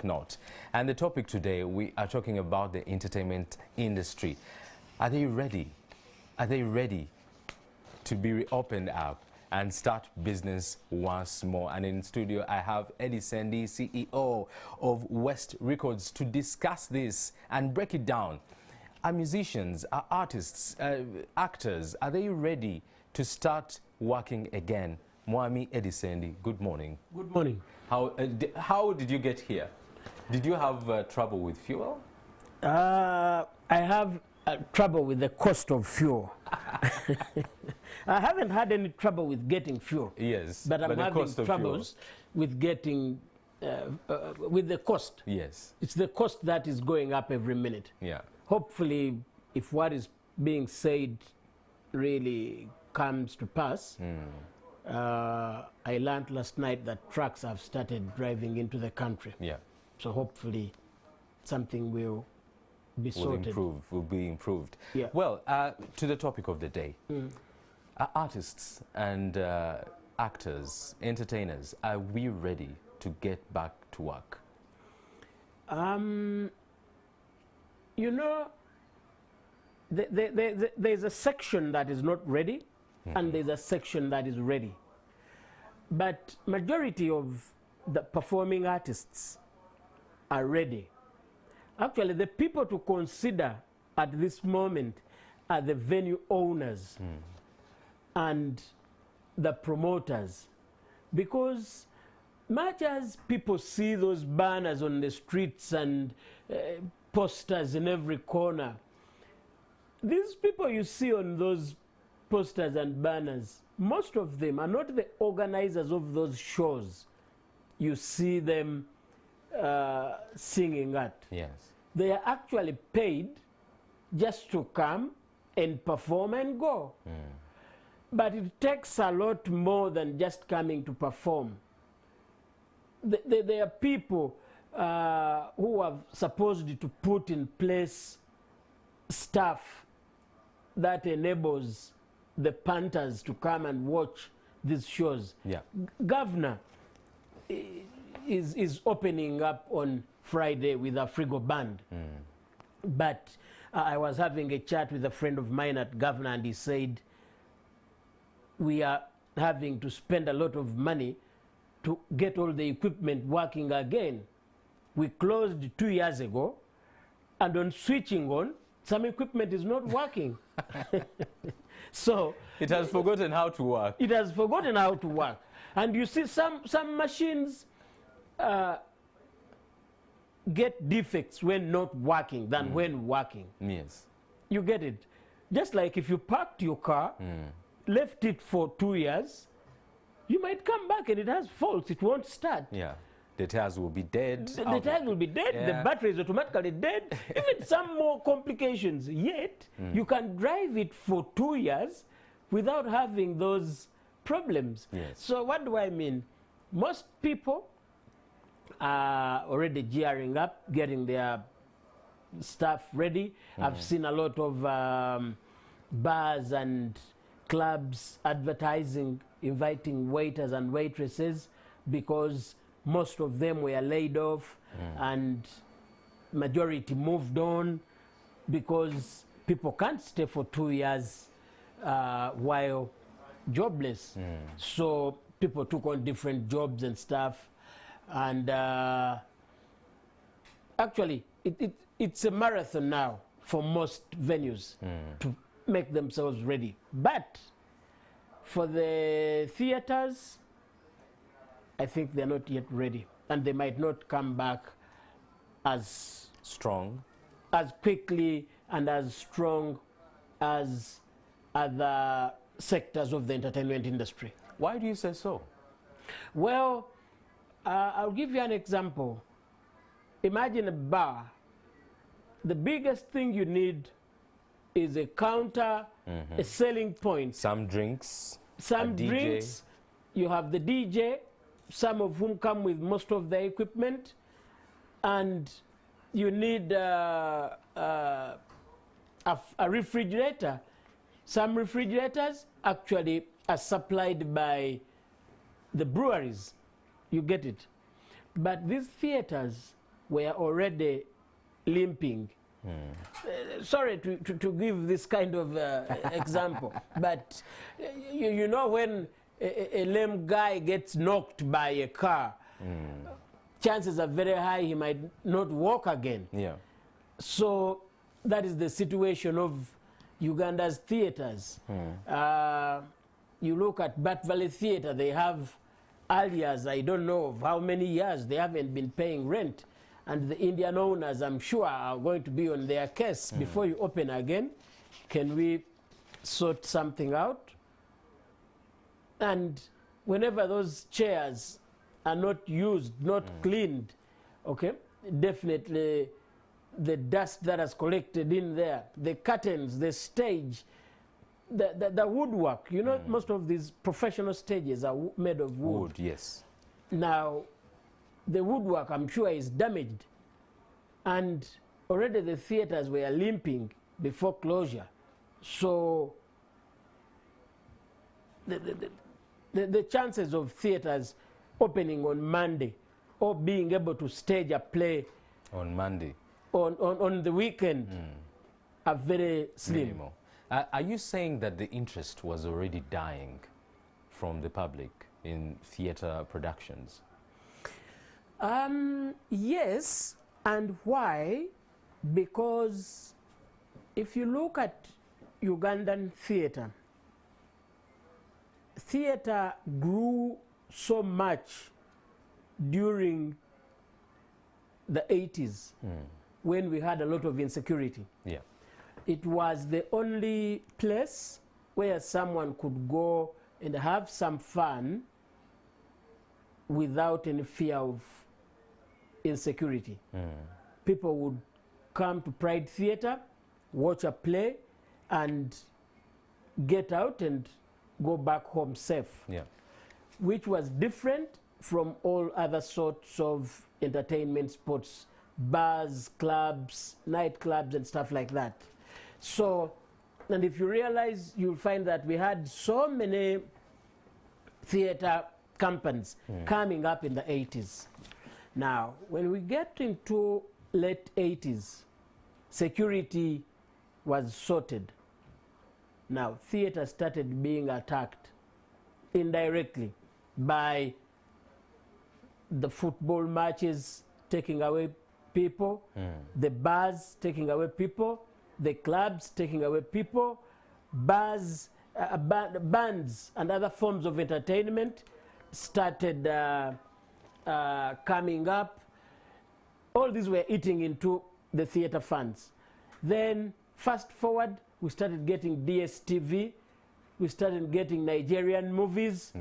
take note. And the topic today, we are talking about the entertainment industry. Are they ready? Are they ready to be reopened up and start business once more? And in studio, I have AT NTV, CEO of West Records, to discuss this and break it down. Are musicians, are artists, actors, are they ready to start working again? Mwami AT NTV, good morning. Good morning. How did you get here? Did you have trouble with fuel? I have trouble with the cost of fuel. I haven't had any trouble with getting fuel. Yes, but I'm having troubles with getting with the cost. Yes, it's the cost that is going up every minute. Yeah. Hopefully, if what is being said really comes to pass, I learned last night that trucks have started driving into the country. Yeah. So hopefully, something will be sorted. Will be improved. Yeah. Well, to the topic of the day, artists and actors, entertainers, are we ready to get back to work? You know, there's a section that is not ready, and there's a section that is ready. But majority of the performing artists are ready. Actually, the people to consider at this moment are the venue owners and the promoters. Because much as people see those banners on the streets and posters in every corner, these people you see on those posters and banners, most of them are not the organizers of those shows you see them singing at. Yes. They are actually paid just to come and perform and go. But it takes a lot more than just coming to perform. There are people who are supposed to put in place stuff that enables the punters to come and watch these shows. Yeah. Governor is opening up on Friday with a Frigo band. But I was having a chat with a friend of mine at Governor, and he said, we are having to spend a lot of money to get all the equipment working again. We closed 2 years ago, and on switching on, some equipment is not working. So it has forgotten how to work. It has forgotten how to work. And you see some machines get defects when not working than when working. Yes. You get it? Just like if you parked your car, left it for 2 years, you might come back and it has faults, it won't start. Yeah. The tires will be dead. The tires will be dead, the battery is automatically dead, even some more complications. Yet, you can drive it for 2 years without having those problems. Yes. So what do I mean? Most people are already gearing up, getting their stuff ready. I've seen a lot of bars and clubs advertising, inviting waiters and waitresses, because most of them were laid off and majority moved on, because people can't stay for 2 years while jobless. So people took on different jobs and stuff. And actually, it's a marathon now for most venues to make themselves ready. But for the theaters, I think they're not yet ready, and they might not come back as strong, as quickly and as strong as other sectors of the entertainment industry. Why do you say so? Well, I'll give you an example. Imagine a bar. The biggest thing you need is a counter, a selling point. Some drinks. Some drinks. You have the DJ, some of whom come with most of the equipment, and you need a refrigerator. Some refrigerators actually are supplied by the breweries. You get it? But these theaters were already limping. Sorry to give this kind of example, but you know when a lame guy gets knocked by a car, chances are very high he might not walk again. Yeah. So that is the situation of Uganda's theaters. You look at Bat Valley Theatre, they have alias, I don't know of how many years they haven't been paying rent. And the Indian owners, I'm sure, are going to be on their case before you open again. Can we sort something out? And whenever those chairs are not used, not cleaned, okay, definitely the dust that has collected in there, the curtains, the stage, the woodwork, you know, most of these professional stages are made of wood. Wood, yes. Now, the woodwork, I'm sure, is damaged. And already the theaters were limping before closure. So the chances of theaters opening on Monday or being able to stage a play On Monday. on the weekend are very slim. Minimal. Are you saying that the interest was already dying from the public in theatre productions? Yes, and why? Because if you look at Ugandan theatre, theatre grew so much during the 80s when we had a lot of insecurity. Yeah. It was the only place where someone could go and have some fun without any fear of insecurity. People would come to Pride Theatre, watch a play, and get out and go back home safe. Yeah. Which was different from all other sorts of entertainment sports, bars, clubs, nightclubs, and stuff like that. So, and if you realize, you'll find that we had so many theatre companies coming up in the 80s. Now, when we get into late 80s, security was sorted. Now, theatre started being attacked indirectly by the football matches taking away people, the bars taking away people, the clubs taking away people, bars, bands and other forms of entertainment started coming up. All these were eating into the theatre funds. Then, fast forward, we started getting DSTV, we started getting Nigerian movies,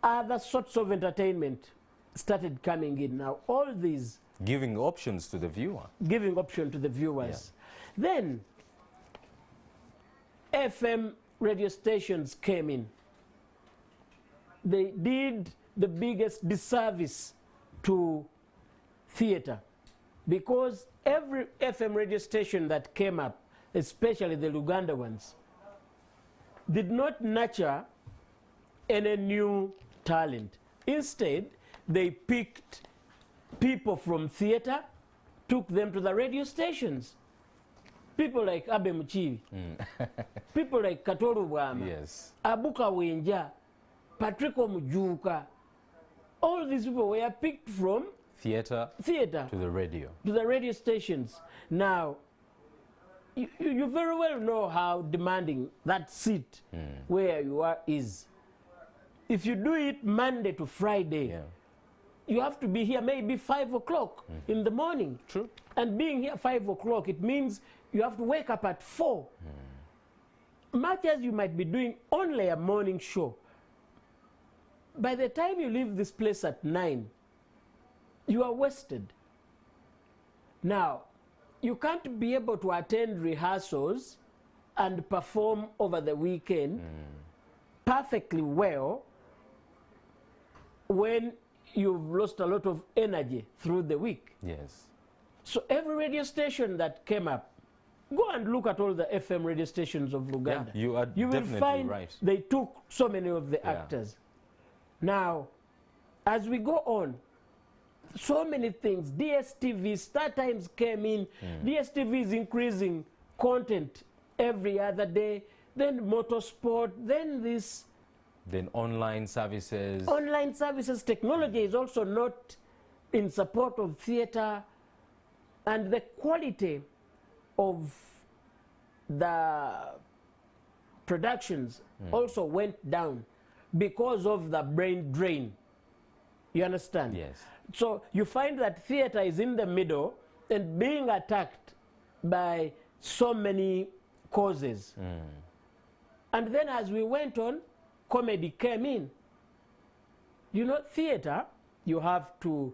other sorts of entertainment started coming in. Now, all these Giving options to the viewer. giving option to the viewers. Then, FM radio stations came in. They did the biggest disservice to theatre because every FM radio station that came up, especially the Luganda ones, did not nurture any new talent. Instead, they picked people from theatre, took them to the radio stations. People like Abe Muchivi, people like Katoru Bwama, Yes. Abuka Wenja, Patrick Omujuka. All these people were picked from Theatre theatre to the radio. to the radio stations. Now, you very well know how demanding that seat where you are is. If you do it Monday to Friday, you have to be here maybe 5 o'clock in the morning. True. And being here 5 o'clock, it means you have to wake up at 4. Much as you might be doing only a morning show, by the time you leave this place at 9, you are wasted. Now, you can't be able to attend rehearsals and perform over the weekend perfectly well when you've lost a lot of energy through the week. Yes. So every radio station that came up, go and look at all the FM radio stations of Uganda. You are You will definitely find right. they took so many of the actors. Now, as we go on, so many things. DSTV, StarTimes came in. DSTV is increasing content every other day. Then motorsport, then this. Then online services. Online services. Technology is also not in support of theatre. And the quality of the productions also went down because of the brain drain. You understand? Yes. So you find that theatre is in the middle and being attacked by so many causes. And then as we went on, comedy came in. You know, theatre, you have to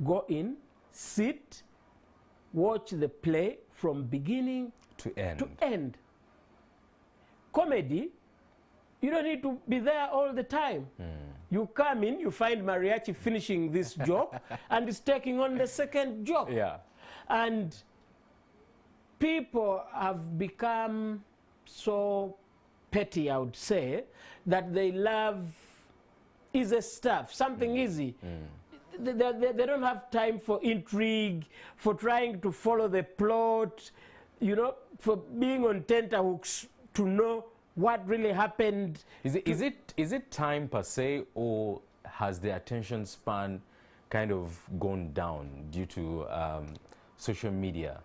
go in, sit, watch the play from beginning To end. Comedy, you don't need to be there all the time. You come in, you find mariachi finishing this joke and it's taking on the second joke. Yeah. And people have become so petty, I would say, that they love easy stuff, something easy. They don't have time for intrigue, for trying to follow the plot, you know, for being on tenterhooks to know what really happened. Is it time per se, or has the attention span kind of gone down due to social media?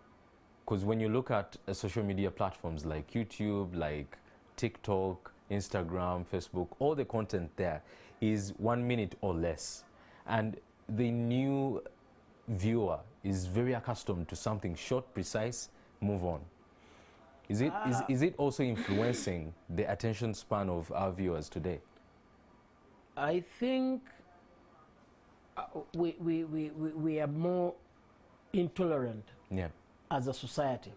Because when you look at social media platforms like YouTube, like TikTok, Instagram, Facebook, all the content there is 1 minute or less. And the new viewer is very accustomed to something short, precise, move on. Is it also influencing the attention span of our viewers today? I think we are more intolerant as a society.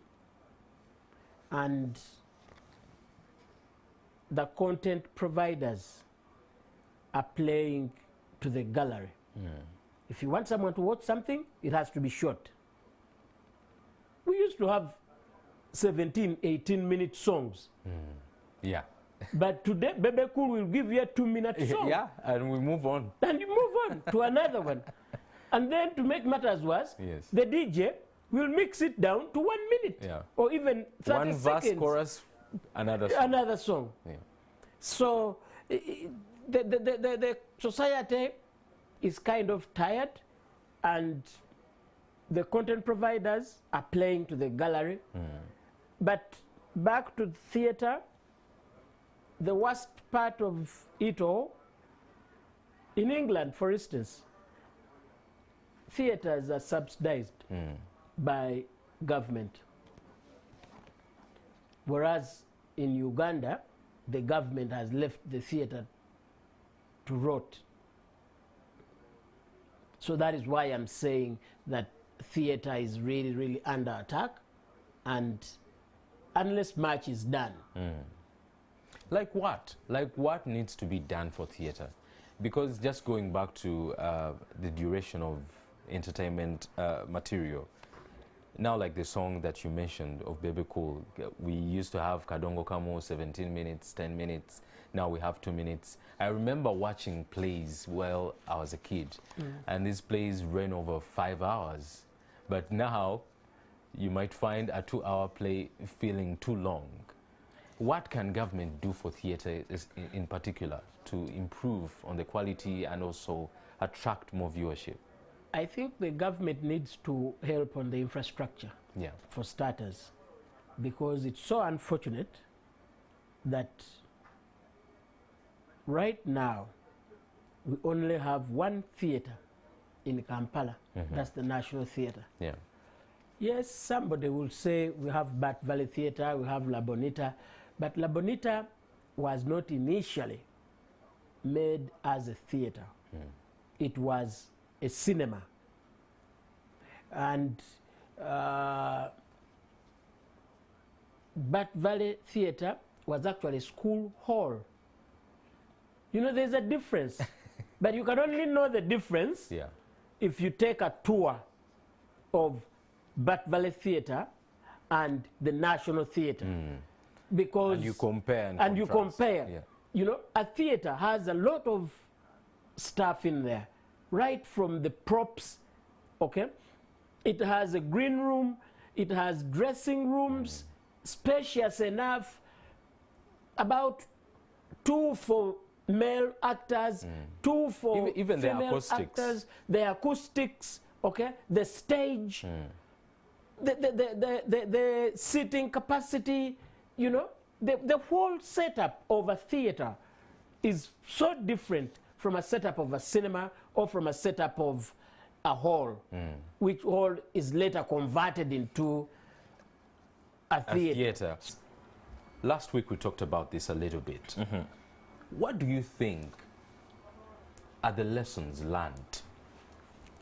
And the content providers are playing to the gallery. If you want someone to watch something, it has to be short. We used to have 17, 18-minute songs. Yeah. But today, Bebe Cool will give you a 2-minute song. Yeah, and we move on. And you move on to another one. And then to make matters worse, Yes. the DJ will mix it down to 1 minute. Yeah. Or even 30 One seconds. verse, chorus, another song. Another song. Yeah. So the society is kind of tired, and the content providers are playing to the gallery. But back to theatre, the worst part of it all, in England, for instance, theatres are subsidized by government. Whereas in Uganda, the government has left the theatre to rot. So that is why I'm saying that theatre is really, really under attack, and unless much is done. Like what? Like what needs to be done for theatre? Because just going back to the duration of entertainment material, now like the song that you mentioned of Bebe Cool, we used to have Kadongo Kamo 17 minutes, 10 minutes. Now we have 2 minutes. I remember watching plays while I was a kid, and these plays ran over 5 hours. But now you might find a 2-hour play feeling too long. What can government do for theatre in particular to improve on the quality and also attract more viewership? I think the government needs to help on the infrastructure, for starters, because it's so unfortunate that right now we only have one theatre in Kampala. That's the National Theatre. Yes, somebody will say we have Bat Valley Theatre, we have La Bonita, but La Bonita was not initially made as a theatre. It was a cinema. And Bat Valley Theatre was actually a school hall. You know, there's a difference. But you can only know the difference if you take a tour of Bat Valley Theatre and the National Theatre. Because and you compare and you compare. You know, a theatre has a lot of stuff in there. right from the props, okay? It has a green room, it has dressing rooms, spacious enough, about 2 for male actors, 2 for even the female acoustics. actors, the acoustics, okay, the stage, the seating capacity, you know, the whole setup of a theater is so different from a setup of a cinema or from a setup of a hall, which hall is later converted into a theater. Last week we talked about this a little bit. What do you think are the lessons learned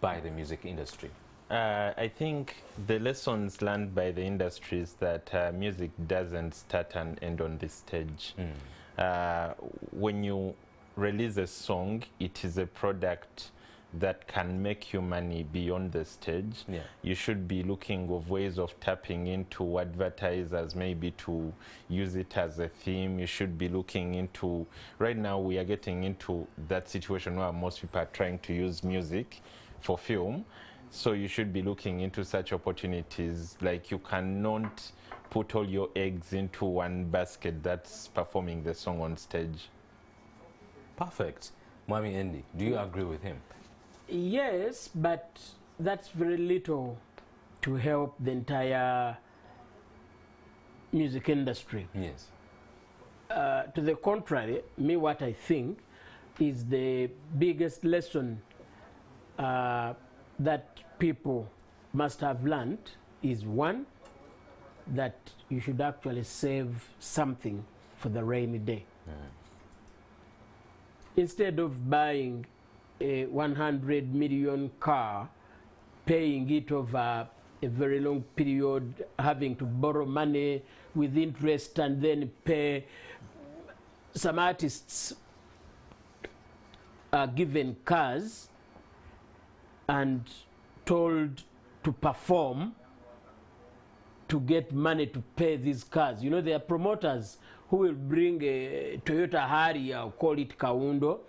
by the music industry? I think the lessons learned by the industry is that music doesn't start and end on the stage. When you release a song, it is a product that can make you money beyond the stage. You should be looking of ways of tapping into advertisers, maybe to use it as a theme. You should be looking into, right now we are getting into that situation where most people are trying to use music for film. So you should be looking into such opportunities. Like, you cannot put all your eggs into one basket that's performing the song on stage. Perfect. Mwami Andy, do you agree with him? Yes, but that's very little to help the entire music industry. Yes. To the contrary, me, what I think is the biggest lesson that people must have learned is, one, that you should actually save something for the rainy day. Instead of buying a 100 million car, paying it over a very long period, having to borrow money with interest and then pay. Some artists are given cars and told to perform to get money to pay these cars. You know, there are promoters who will bring a Toyota Harrier, call it Kaundo,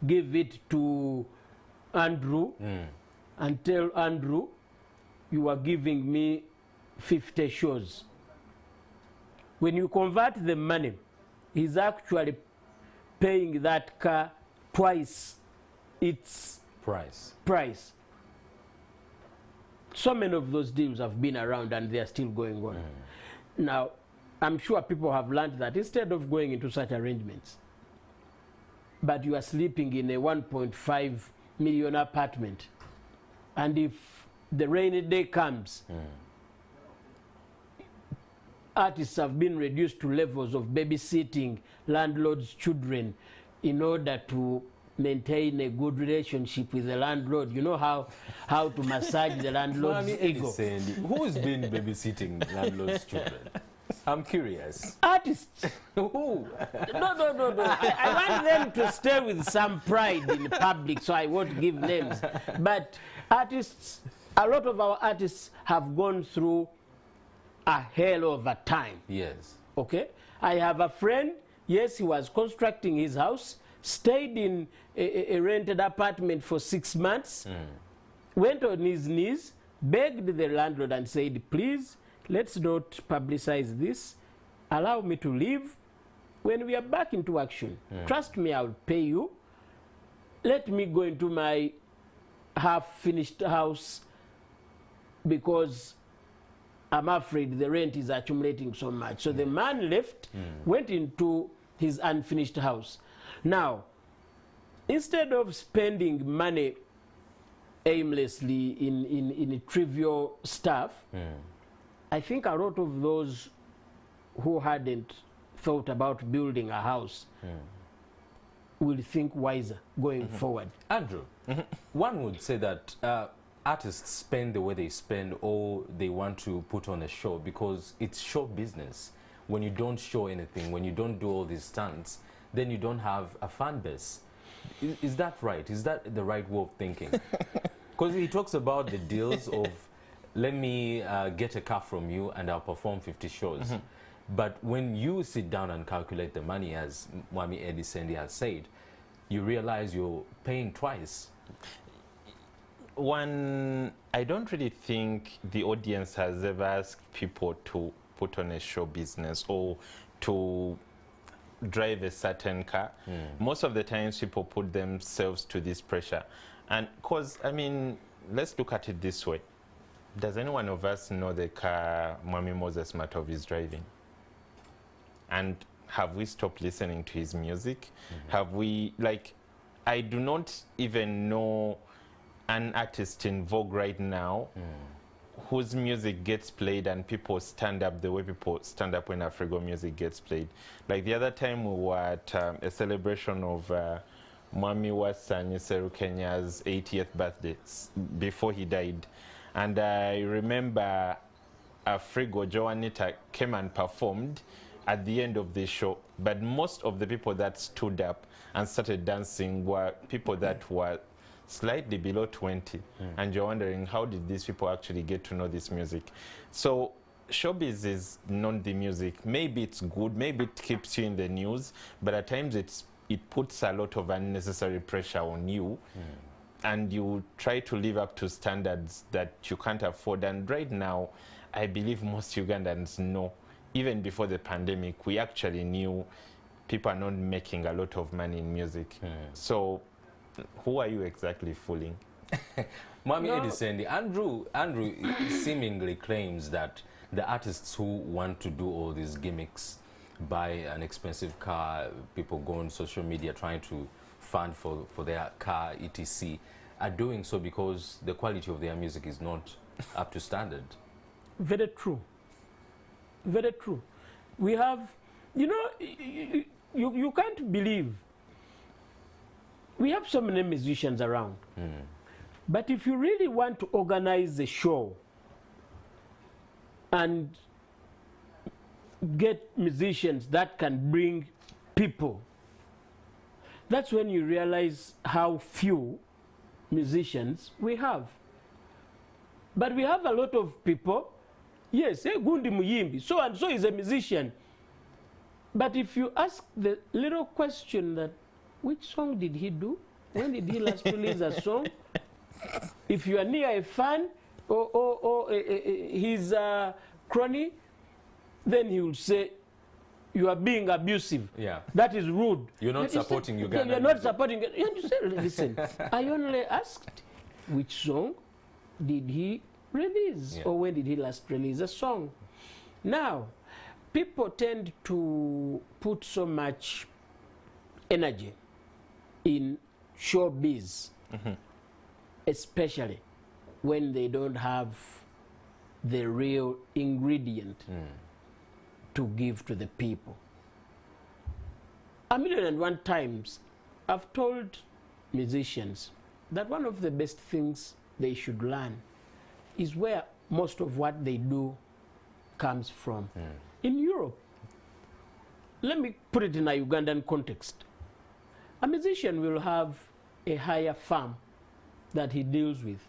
give it to Andrew and tell Andrew, you are giving me 50 shows. When you convert the money, he's actually paying that car twice its price. So many of those deals have been around and they are still going on. Now, I'm sure people have learned that instead of going into such arrangements, but you are sleeping in a 1.5 million apartment, and if the rainy day comes, artists have been reduced to levels of babysitting landlord's children in order to maintain a good relationship with the landlord. You know how to massage the landlord's ego. Who's been babysitting landlord's children? I'm curious. Artists. Who? No. I want them to stay with some pride in public, so I won't give names. But artists, a lot of our artists have gone through a hell of a time. Yes. Okay? I have a friend, yes, he was constructing his house, stayed in a rented apartment for 6 months, went on his knees, begged the landlord and said, please, let's not publicize this. Allow me to leave. When we are back into action, trust me, I'll pay you. Let me go into my half-finished house because I'm afraid the rent is accumulating so much. So the man left, went into his unfinished house. Now, instead of spending money aimlessly in trivial stuff, I think a lot of those who hadn't thought about building a house will think wiser going forward. Andrew, one would say that artists spend the way they spend, or they want to put on a show because it's show business. When you don't show anything, when you don't do all these stunts, then you don't have a fan base. Is that right? Is that the right way of thinking? Because he talks about the deals of, let me get a car from you and I'll perform 50 shows. But when you sit down and calculate the money, as Mwami Eddie Sandy has said, you realize you're paying twice. I don't really think the audience has ever asked people to put on a show business or to drive a certain car. Most of the times people put themselves to this pressure. And because, I mean, let's look at it this way. Does any one of us know the car Mwami Moses Matov is driving? And have we stopped listening to his music? Have we, like, I do not even know an artist in vogue right now whose music gets played and people stand up the way people stand up when Afrigo music gets played. Like the other time we were at a celebration of Mwami Wasanyi Seru Kenya's 80th birthday before he died. And I remember Afrigo Joanita came and performed at the end of the show, but most of the people that stood up and started dancing were people that were slightly below 20, and you're wondering, how did these people actually get to know this music? So showbiz is not the music. Maybe it's good, maybe it keeps you in the news, but at times it puts a lot of unnecessary pressure on you, and you try to live up to standards that you can't afford. And right now, I believe most Ugandans know, even before the pandemic, we actually knew people are not making a lot of money in music. So who are you exactly fooling? Mwami Edisendi, Andrew seemingly claims that the artists who want to do all these gimmicks, buy an expensive car, people go on social media trying to fund for their car, etc., are doing so because the quality of their music is not up to standard. Very true. Very true. We have, you know, you can't believe. We have so many musicians around. But if you really want to organize a show and get musicians that can bring people, that's when you realize how few musicians we have. But we have a lot of people. Yes, Gundi Muyimbi, so and so is a musician. But if you ask the little question that, which song did he do? When did he last release a song? If you are near a fan or his crony, then he will say, you are being abusive. Yeah. That is rude. You're not supporting Uganda. You're not supporting it. You say, listen, I only asked which song did he release, or when did he last release a song. Now, people tend to put so much energy in showbiz, especially when they don't have the real ingredient to give to the people. 1,000,001 times I've told musicians that one of the best things they should learn is where most of what they do comes from. In Europe, let me put it in a Ugandan context. A musician will have a higher firm that he deals with.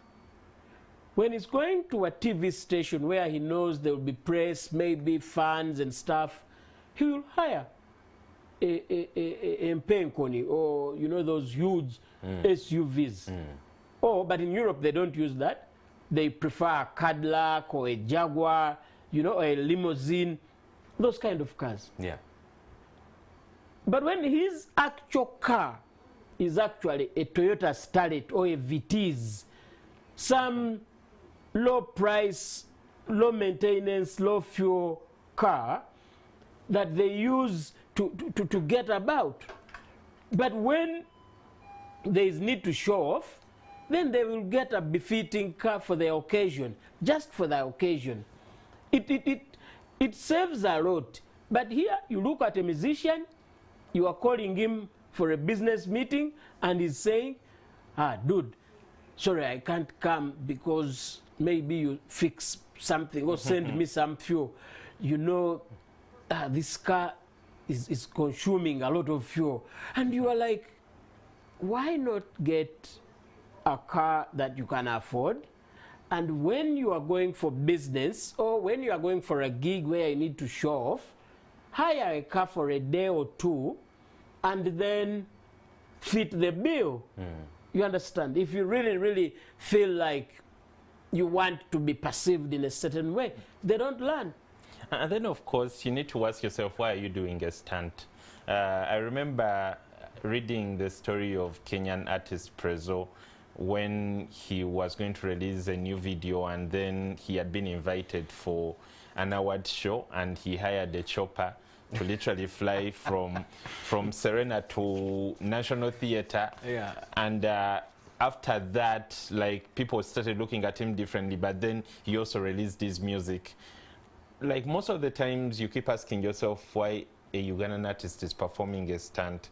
When he's going to a TV station where he knows there will be press, maybe fans and stuff, he will hire a Mpenkoni, or you know, those huge SUVs. But in Europe they don't use that. They prefer a Cadillac or a Jaguar, you know, or a limousine, those kind of cars. Yeah. But when his actual car is actually a Toyota Starlet or a Vitesse, some low price, low maintenance, low fuel car that they use to get about. But when there is need to show off, then they will get a befitting car for the occasion, just for the occasion. It saves a lot. But here you look at a musician, you are calling him for a business meeting, and he's saying, dude, sorry, I can't come because maybe you fix something or send me some fuel. You know, this car is consuming a lot of fuel. And you are like, why not get a car that you can afford? And when you are going for business, or when you are going for a gig where you need to show off, hire a car for a day or two, and then fit the bill. You understand? If you really, really feel like you want to be perceived in a certain way, they don't learn. And then, of course, you need to ask yourself, why are you doing a stunt? I remember reading the story of Kenyan artist Prezzo when he was going to release a new video, and then he had been invited for an award show, and he hired a chopper to literally fly from Serena to National Theatre. Yeah. And after that, like, people started looking at him differently, but then he also released his music. Like, most of the times you keep asking yourself why a Ugandan artist is performing a stunt.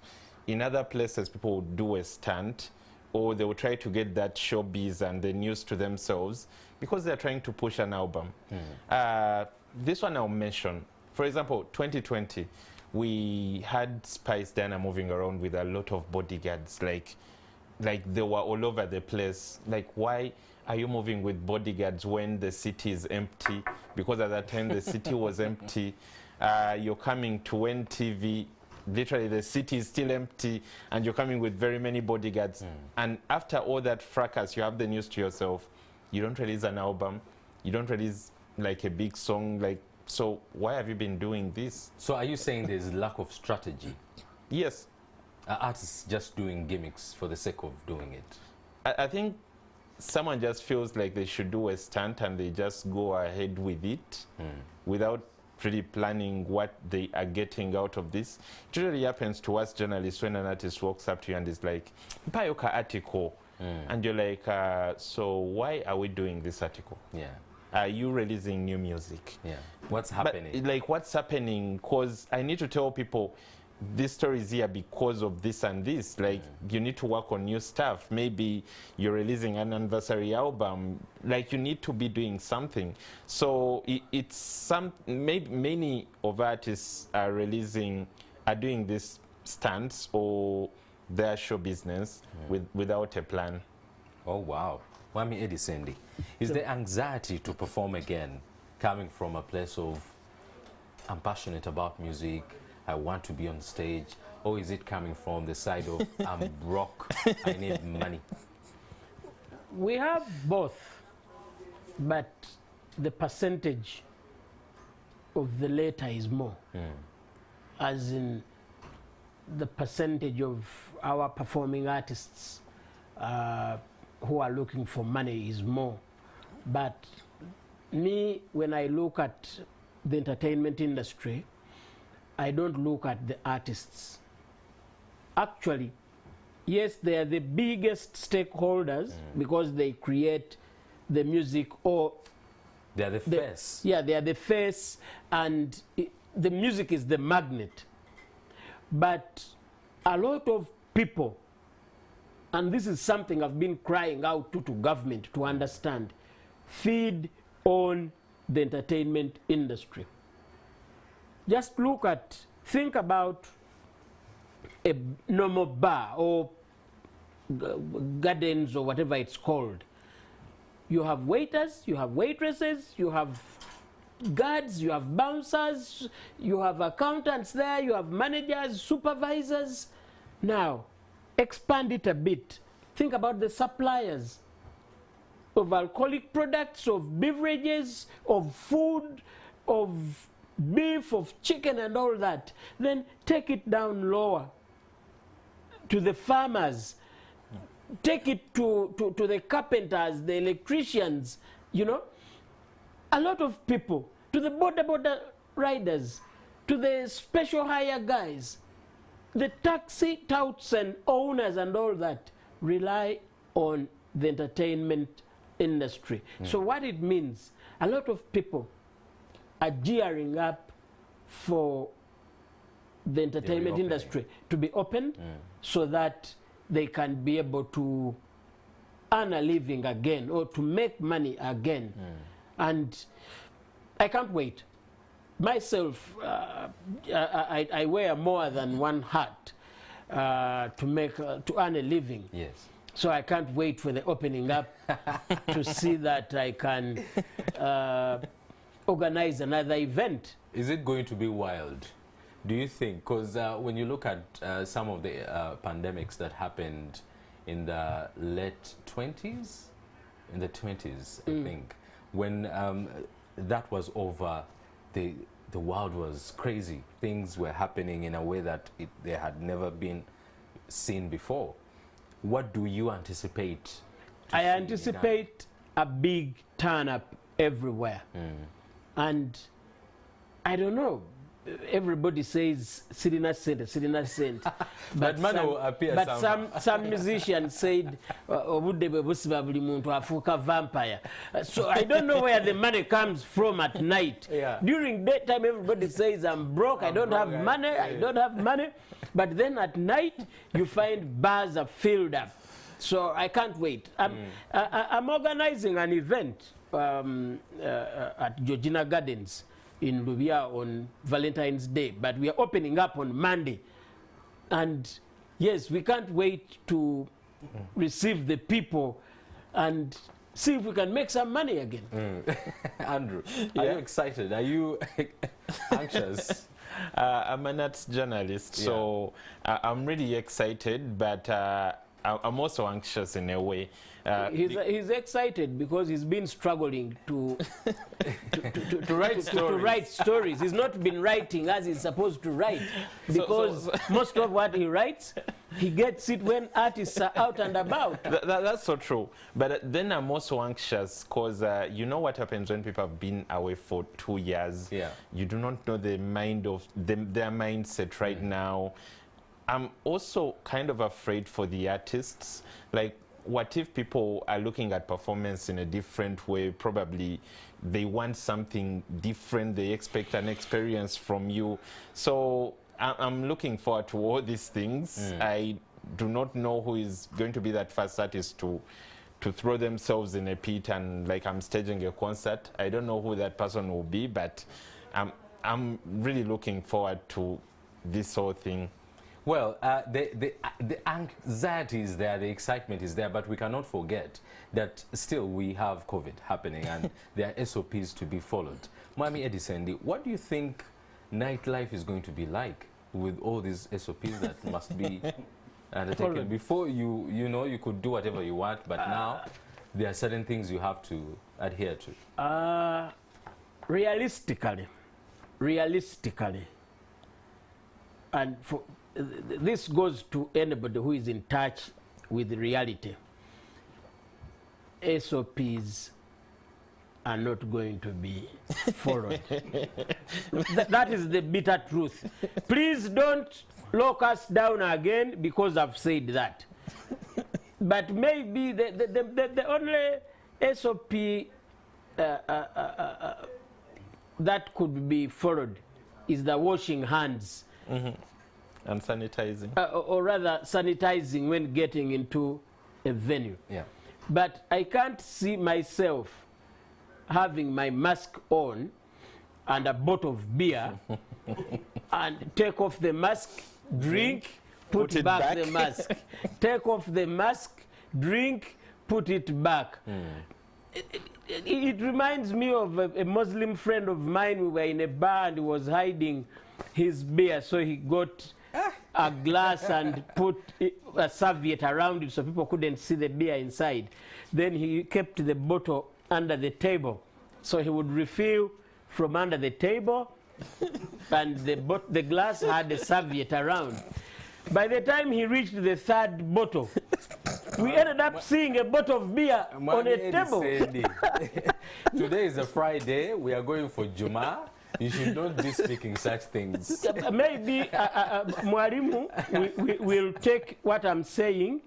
In other places, people will do a stunt, or they will try to get that showbiz and the news to themselves because they're trying to push an album. This one I'll mention. For example, 2020, we had Spice Diana moving around with a lot of bodyguards. Like they were all over the place. Like, why are you moving with bodyguards when the city is empty? Because at that time the city was empty. You're coming to NTV, literally the city is still empty, and you're coming with very many bodyguards. And after all that fracas, you have the news to yourself. You don't release an album. You don't release like a big song. Like, so why have you been doing this? So are you saying there's lack of strategy? Yes. Artists just doing gimmicks for the sake of doing it? I think someone just feels like they should do a stunt and they just go ahead with it without really planning what they are getting out of this. It usually happens to us journalists when an artist walks up to you and is like, "Payoka article," and you're like, "So why are we doing this article? Yeah. Are you releasing new music?" Yeah. What's happening? But, like, what's happening? Because I need to tell people, this story is here because of this and this. Like, you need to work on new stuff. Maybe you're releasing an anniversary album. Like, you need to be doing something. So it's some, maybe many of artists are doing this stunts or their show business without a plan. Oh, wow. Wami Edisendi, is there anxiety to perform again coming from a place of, I'm passionate about music, I want to be on stage, or is it coming from the side of, I'm broke, I need money? We have both, but the percentage of the latter is more. As in, the percentage of our performing artists who are looking for money is more. But me, when I look at the entertainment industry, I don't look at the artists. Actually, yes, they are the biggest stakeholders because they create the music, or They are the face. yeah, they are the face, and the music is the magnet. But a lot of people, and this is something I've been crying out to government to understand, feed on the entertainment industry. Just think about a normal bar or gardens or whatever it's called. You have waiters, you have waitresses, you have guards, you have bouncers, you have accountants there, you have managers, supervisors. Now, expand it a bit. Think about the suppliers of alcoholic products, of beverages, of food, of beef, of chicken and all that. Then take it down lower to the farmers. Take it to the carpenters, the electricians, you know. A lot of people, to the border riders, to the special hire guys, the taxi touts and owners and all that rely on the entertainment industry. So what it means, a lot of people are gearing up for the entertainment industry to be opened so that they can be able to earn a living again or to make money again. And I can't wait. Myself, I wear more than one hat to earn a living. Yes. So I can't wait for the opening up to see that I can organize another event. Is it going to be wild, do you think? Because when you look at some of the pandemics that happened in the late 20s, in the 20s, I think, when that was over. The world was crazy. Things were happening in a way that they had never been seen before. What do you anticipate? I anticipate a big turn up everywhere. And I don't know, everybody says Sirina sent. But money will appear some musicians said vampire. So I don't know where the money comes from at night. Yeah. During daytime everybody says I'm broke, I don't have money, I don't have money. But then at night you find bars are filled up. So I can't wait. I'm organizing an event at Georgina Gardens in Lubia on Valentine's Day, but we are opening up on Monday. And yes, we can't wait to receive the people and see if we can make some money again. Andrew, are you excited? Are you anxious? I'm an arts journalist, so I'm really excited, but I'm also anxious in a way. He's excited because he's been struggling to write stories. He's not been writing as he's supposed to write, because most of what he writes, he gets it when artists are out and about. That's so true. But then I'm also anxious because you know what happens when people have been away for 2 years. Yeah. You do not know the mind of their mindset right now. I'm also kind of afraid for the artists. Like, what if people are looking at performance in a different way? Probably they want something different. They expect an experience from you. So I'm looking forward to all these things. I do not know who is going to be that first artist to throw themselves in a pit and like I'm staging a concert. I don't know who that person will be, but I'm really looking forward to this whole thing. Well, the anxiety is there, the excitement is there, but we cannot forget that still we have COVID happening and there are SOPs to be followed. Mwami Edison, what do you think nightlife is going to be like with all these SOPs that must be undertaken? Before you could do whatever you want, but now there are certain things you have to adhere to. Realistically, and this goes to anybody who is in touch with reality. SOPs are not going to be followed. That is the bitter truth. Please don't lock us down again because I've said that. But maybe the only SOP that could be followed is the washing hands. And sanitizing. Or rather, sanitizing when getting into a venue. Yeah. But I can't see myself having my mask on and a bottle of beer and take off the mask, drink, put it back back. the mask. Take off the mask, drink, put it back. It reminds me of a Muslim friend of mine. We were in a bar and he was hiding his beer, so he got a glass and put a serviette around it so people couldn't see the beer inside. Then he kept the bottle under the table, so he would refill from under the table, and the glass had a serviette around. By the time he reached the third bottle, we ended up seeing a bottle of beer on a table. Today is a Friday. We are going for Juma. You should not be speaking such things. Maybe Mwalimu will take what I'm saying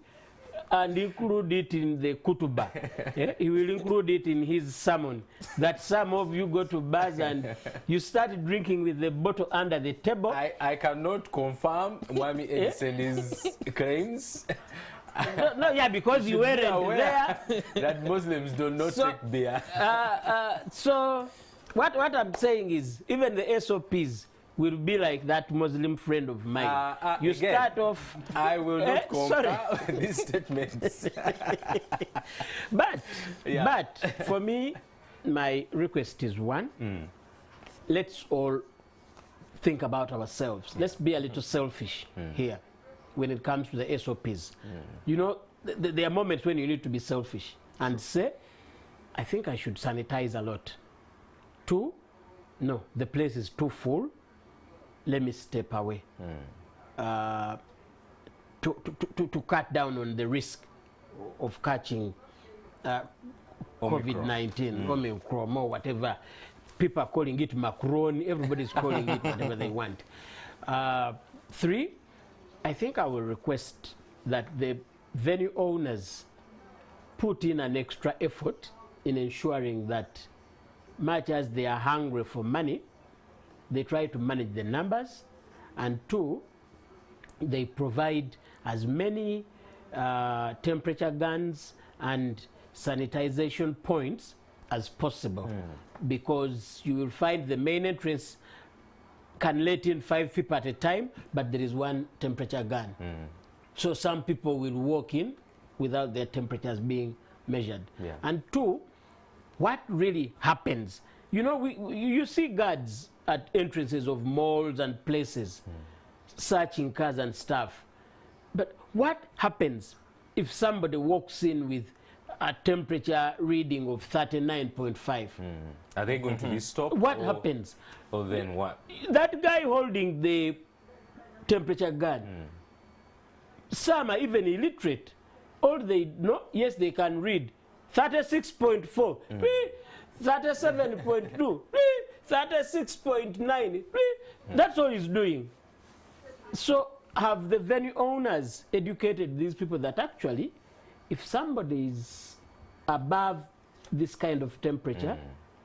and include it in the kutuba. Yeah? He will include it in his sermon. That some of you go to bars and you start drinking with the bottle under the table. I cannot confirm Mwami Edison's claims. No, yeah, because you weren't there. That Muslims do not take beer. So what I'm saying is, even the SOPs will be like that Muslim friend of mine. You again, start off. I will not compare these statements. But for me, my request is one: let's all think about ourselves. Let's be a little selfish here when it comes to the SOPs. You know, there are moments when you need to be selfish and say, I think I should sanitize a lot. 2, no, the place is too full. Let me step away. To cut down on the risk of catching COVID-19, Omicron, or whatever. People are calling it Macron. Everybody's calling it whatever they want. 3, I think I will request that the venue owners put in an extra effort in ensuring that much as they are hungry for money, they try to manage the numbers, and 2, they provide as many temperature guns and sanitization points as possible, because you will find the main entrance can let in 5 people at a time, but there is 1 temperature gun. So some people will walk in without their temperatures being measured. And 2, what really happens? You know, you see guards at entrances of malls and places searching cars and stuff. But what happens if somebody walks in with a temperature reading of 39.5? Are they going to be stopped? What happens? Or then what? That guy holding the temperature gun, some are even illiterate. All they know, yes, they can read 36.4, 37.2, 36.9. That's all he's doing. So have the venue owners educated these people that actually, if somebody is above this kind of temperature,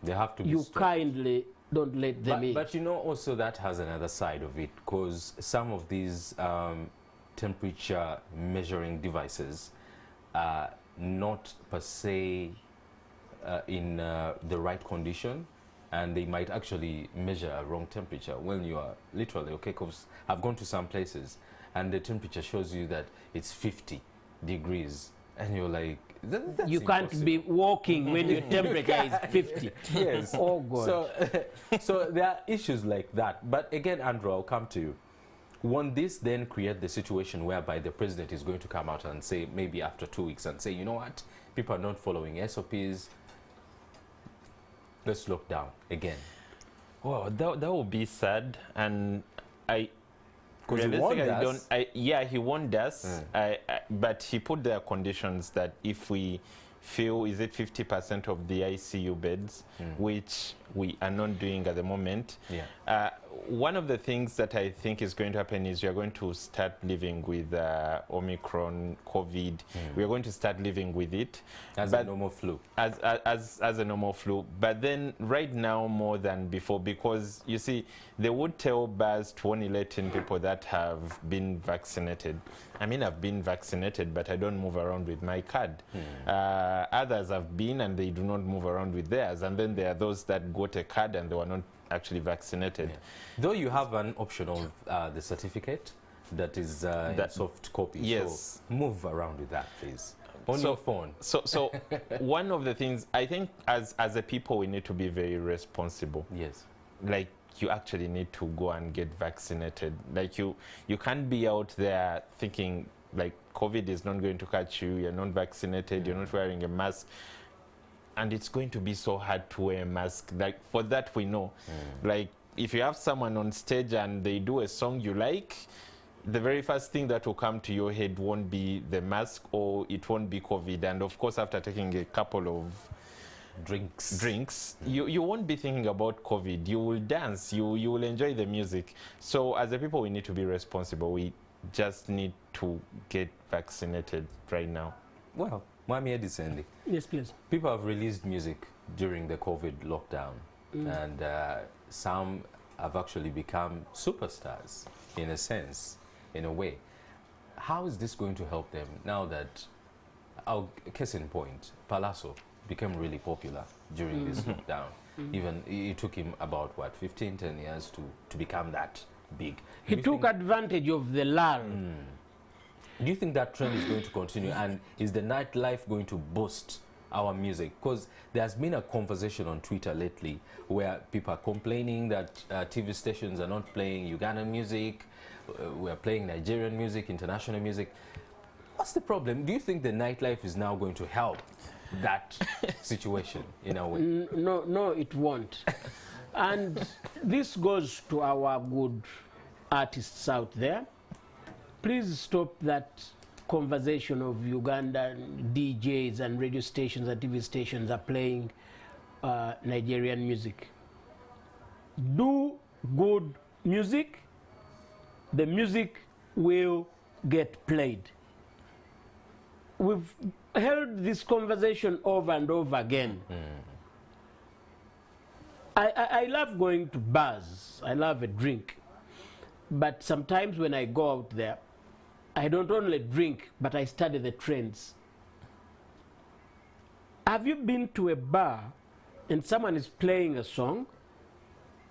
they have to be you stopped. Kindly don't let them in. But you know, also that has another side of it, because some of these temperature measuring devices are not per se in the right condition, and they might actually measure a wrong temperature when you are literally, okay, because I've gone to some places and the temperature shows you that it's 50 degrees, and you're like, that's you can't impossible. be walking when your temperature is 50. Yes. Oh God. So there are issues like that. But again, Andrew, I'll come to you. Won't this then create the situation whereby the president is going to come out and say, maybe after 2 weeks, and say, you know what, people are not following SOPs, let's lock down again? Well, that would be sad, and because he warned us. Yeah, he warned us, but he put there conditions that if we fill, is it 50% of the ICU beds, which we are not doing at the moment. One of the things that I think is going to happen is you're going to start living with Omicron, COVID. We are going to start living with it. As a normal flu. As a normal flu. But then right now more than before, because you see, they would tell bars to only let in people that have been vaccinated. I mean, I've been vaccinated, but I don't move around with my card. Others have been, and they do not move around with theirs. And then there are those that got a card and they were not actually vaccinated. Though you have an option of the certificate that is in soft copy. Yes. So move around with that, please. On your phone. So one of the things, I think as a people, we need to be very responsible. Yes. Like, you actually need to go and get vaccinated. Like, you can't be out there thinking like COVID is not going to catch you, you're not vaccinated, you're not wearing a mask, and it's going to be so hard to wear a mask. Like, for that we know. Like, if you have someone on stage and they do a song you like, the very first thing that will come to your head won't be the mask, or it won't be COVID. And of course, after taking a couple of drinks, you won't be thinking about COVID. You will dance, you will enjoy the music. So as a people, we need to be responsible. We just need to get vaccinated right now. Well, Mwami Edison, Yes, please. people have released music during the COVID lockdown, and some have actually become superstars, in a sense, in a way. How is this going to help them now that, our case in point, Palazzo became really popular during this lockdown? Even it took him about, what, 10 years to become that big. He took advantage of the lull. Do you think that trend is going to continue, and is the nightlife going to boost our music? Because there's been a conversation on Twitter lately where people are complaining that TV stations are not playing Ugandan music, we're playing Nigerian music, international music. What's the problem? Do you think the nightlife is now going to help that situation in a way? No, it won't. And this goes to our good artists out there. Please stop that conversation of Ugandan DJs and radio stations and TV stations are playing Nigerian music. Do good music, the music will get played. We've held this conversation over and over again. I love going to bars. I love a drink. But sometimes when I go out there, I don't only drink, but I study the trends. Have you been to a bar and someone is playing a song,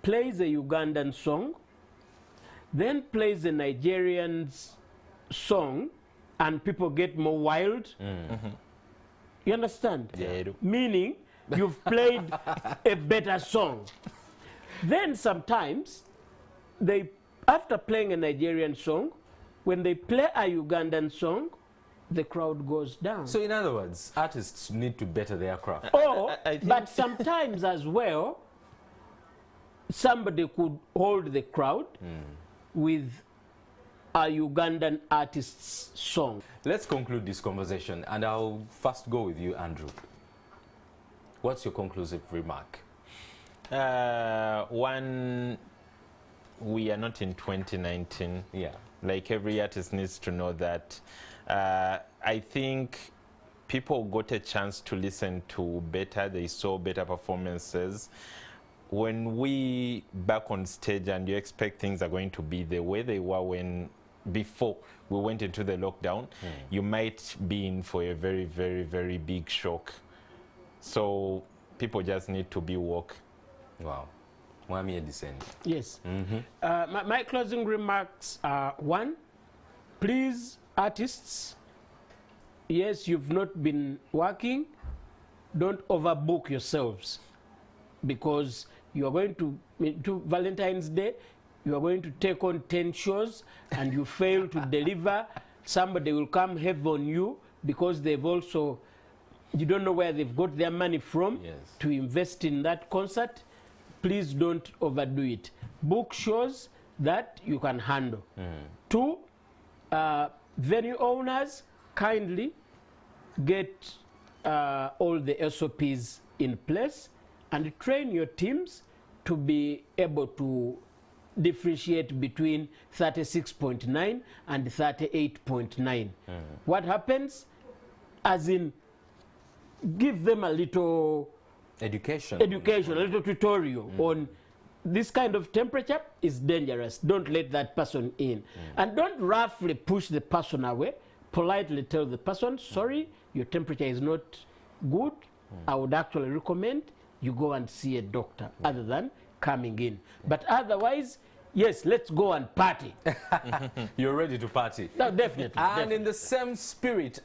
plays a Ugandan song, then plays a Nigerian's song, and people get more wild? You understand? Yeah, I do. Meaning, you've played a better song. Then sometimes, after playing a Nigerian song, when they play a Ugandan song, the crowd goes down. So in other words, artists need to better their craft. Or, I think but sometimes as well, somebody could hold the crowd with a Ugandan artist's song. Let's conclude this conversation, and I'll first go with you, Andrew. What's your conclusive remark? One, we are not in 2019. Yeah. Like every artist needs to know that. I think people got a chance to listen to better. They saw better performances. When we back on stage and you expect things are going to be the way they were before we went into the lockdown, you might be in for a very, very, very big shock. So people just need to be woke. Wow. Mwami Edison. Yes. My closing remarks are: one, please, artists, yes, you've not been working, don't overbook yourselves, because you are going to Valentine's Day, you are going to take on 10 shows and you fail to deliver, somebody will come heavy on you because they've also, you don't know where they've got their money from to invest in that concert. Please don't overdo it. Book shows that you can handle. Two, venue owners, kindly get all the SOPs in place and train your teams to be able to differentiate between 36.9 and 38.9. What happens? As in, give them a little Education, a little tutorial on this kind of temperature is dangerous. Don't let that person in. And don't roughly push the person away. Politely tell the person, sorry, your temperature is not good. I would actually recommend you go and see a doctor other than coming in. But otherwise, yes, let's go and party. You're ready to party. No, definitely. And definitely. in the same spirit,